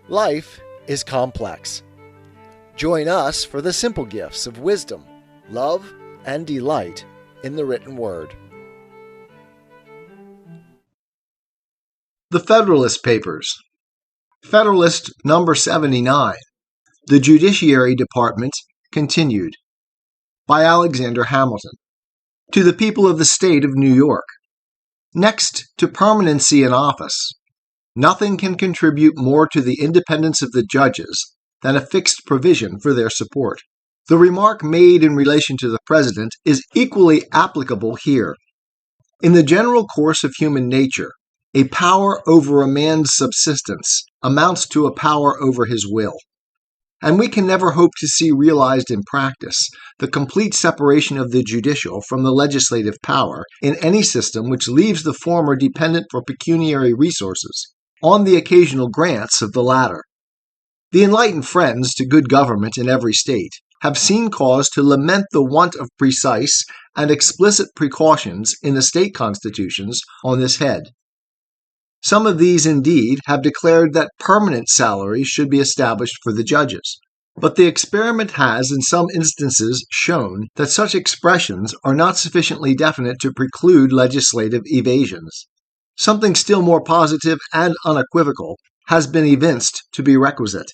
Life is complex. Join us for the simple gifts of wisdom, love, and delight in the written word. The Federalist Papers. Federalist number 79. The Judiciary Department Continued. By Alexander Hamilton. To the people of the state of New York. Next to permanency in office, nothing can contribute more to the independence of the judges than a fixed provision for their support. The remark made in relation to the president is equally applicable here. In the general course of human nature, a power over a man's subsistence amounts to a power over his will. And we can never hope to see realized in practice the complete separation of the judicial from the legislative power in any system which leaves the former dependent for pecuniary resources on the occasional grants of the latter. The enlightened friends to good government in every state have seen cause to lament the want of precise and explicit precautions in the state constitutions on this head. Some of these, indeed, have declared that permanent salaries should be established for the judges. But the experiment has, in some instances, shown that such expressions are not sufficiently definite to preclude legislative evasions. Something still more positive and unequivocal has been evinced to be requisite.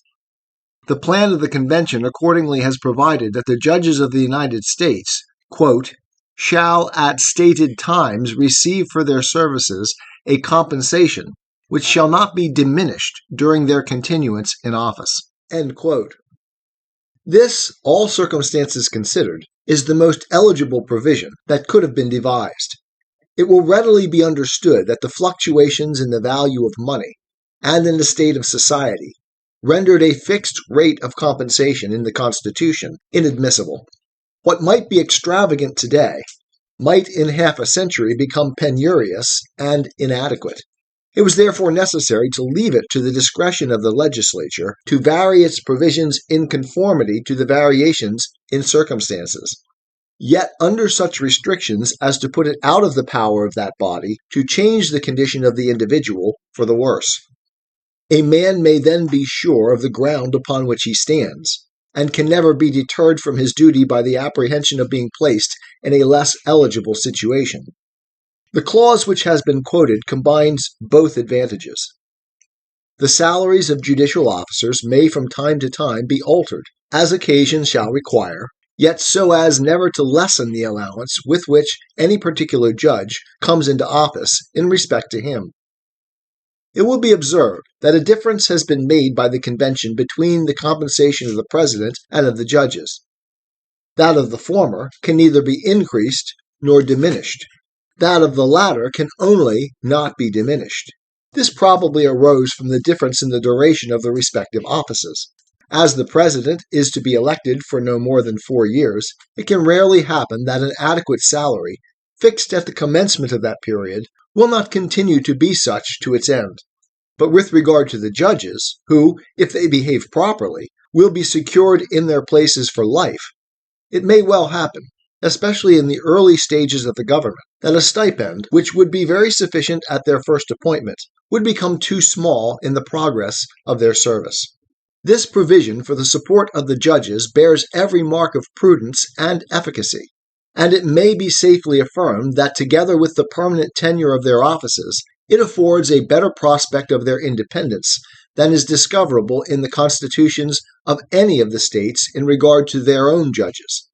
The plan of the convention accordingly has provided that the judges of the United States, quote, shall at stated times receive for their services a compensation which shall not be diminished during their continuance in office. End quote. This, all circumstances considered, is the most eligible provision that could have been devised. It will readily be understood that the fluctuations in the value of money and in the state of society rendered a fixed rate of compensation in the Constitution inadmissible. What might be extravagant today might in half a century become penurious and inadequate. It was therefore necessary to leave it to the discretion of the legislature to vary its provisions in conformity to the variations in circumstances, yet under such restrictions as to put it out of the power of that body to change the condition of the individual for the worse. A man may then be sure of the ground upon which he stands, and can never be deterred from his duty by the apprehension of being placed in a less eligible situation. The clause which has been quoted combines both advantages. The salaries of judicial officers may from time to time be altered, as occasion shall require, yet so as never to lessen the allowance with which any particular judge comes into office in respect to him. It will be observed that a difference has been made by the convention between the compensation of the president and of the judges. That of the former can neither be increased nor diminished. That of the latter can only not be diminished. This probably arose from the difference in the duration of the respective offices. As the president is to be elected for no more than 4 years, it can rarely happen that an adequate salary, fixed at the commencement of that period, will not continue to be such to its end. But with regard to the judges, who, if they behave properly, will be secured in their places for life, it may well happen, especially in the early stages of the government, that a stipend, which would be very sufficient at their first appointment, would become too small in the progress of their service. This provision for the support of the judges bears every mark of prudence and efficacy, and it may be safely affirmed that together with the permanent tenure of their offices, it affords a better prospect of their independence than is discoverable in the constitutions of any of the states in regard to their own judges.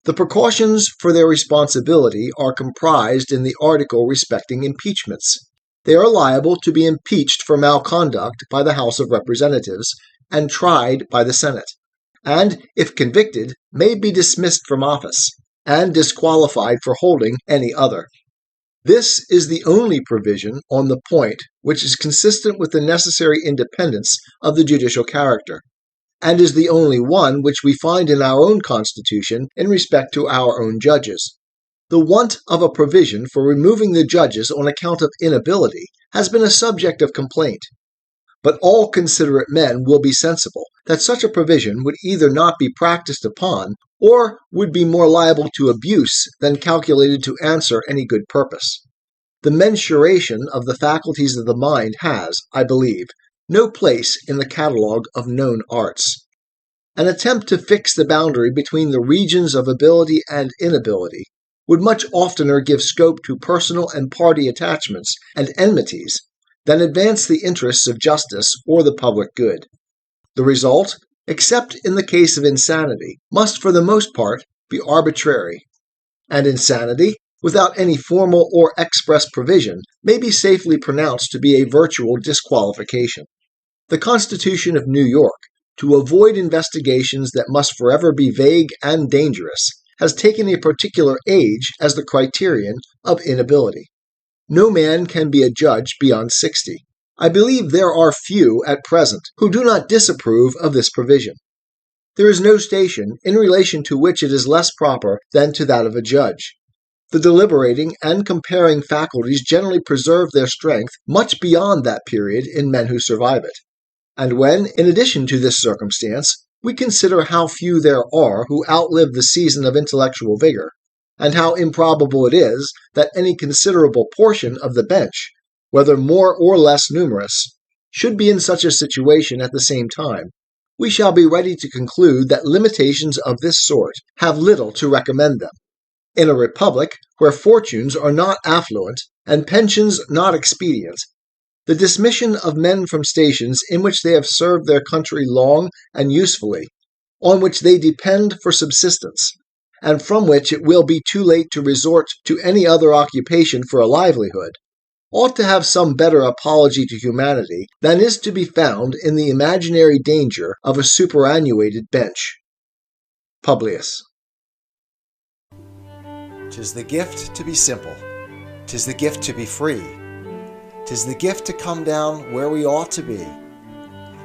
The precautions for their responsibility are comprised in the article respecting impeachments. They are liable to be impeached for malconduct by the House of Representatives and tried by the Senate, and, if convicted, may be dismissed from office and disqualified for holding any other. This is the only provision on the point which is consistent with the necessary independence of the judicial character, and is the only one which we find in our own Constitution in respect to our own judges. The want of a provision for removing the judges on account of inability has been a subject of complaint, but all considerate men will be sensible that such a provision would either not be practiced upon or would be more liable to abuse than calculated to answer any good purpose. The mensuration of the faculties of the mind has, I believe, no place in the catalogue of known arts. An attempt to fix the boundary between the regions of ability and inability would much oftener give scope to personal and party attachments and enmities than advance the interests of justice or the public good. The result, except in the case of insanity, must for the most part be arbitrary, and insanity, without any formal or express provision, may be safely pronounced to be a virtual disqualification. The Constitution of New York, to avoid investigations that must forever be vague and dangerous, has taken a particular age as the criterion of inability. No man can be a judge beyond 60. I believe there are few at present who do not disapprove of this provision. There is no station in relation to which it is less proper than to that of a judge. The deliberating and comparing faculties generally preserve their strength much beyond that period in men who survive it. And when, in addition to this circumstance, we consider how few there are who outlive the season of intellectual vigor, and how improbable it is that any considerable portion of the bench, whether more or less numerous, should be in such a situation at the same time, we shall be ready to conclude that limitations of this sort have little to recommend them. In a republic where fortunes are not affluent and pensions not expedient, the dismission of men from stations in which they have served their country long and usefully, on which they depend for subsistence, and from which it will be too late to resort to any other occupation for a livelihood, ought to have some better apology to humanity than is to be found in the imaginary danger of a superannuated bench. Publius. 'Tis the gift to be simple, 'tis the gift to be free, 'tis the gift to come down where we ought to be,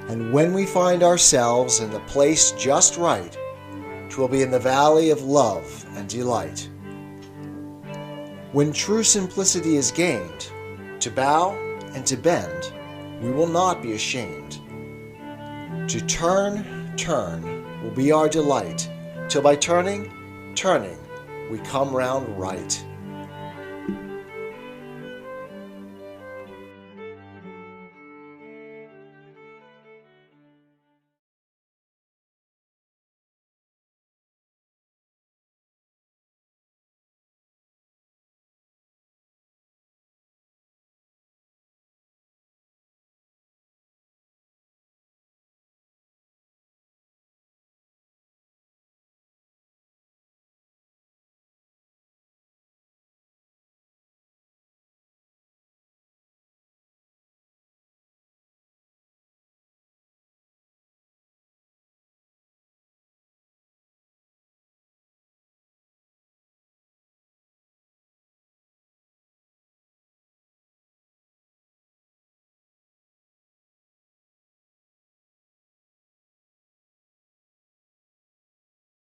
and when we find ourselves in the place just right, 'twill be in the valley of love and delight. When true simplicity is gained, to bow and to bend, we will not be ashamed. To turn will be our delight, till by turning, we come round right.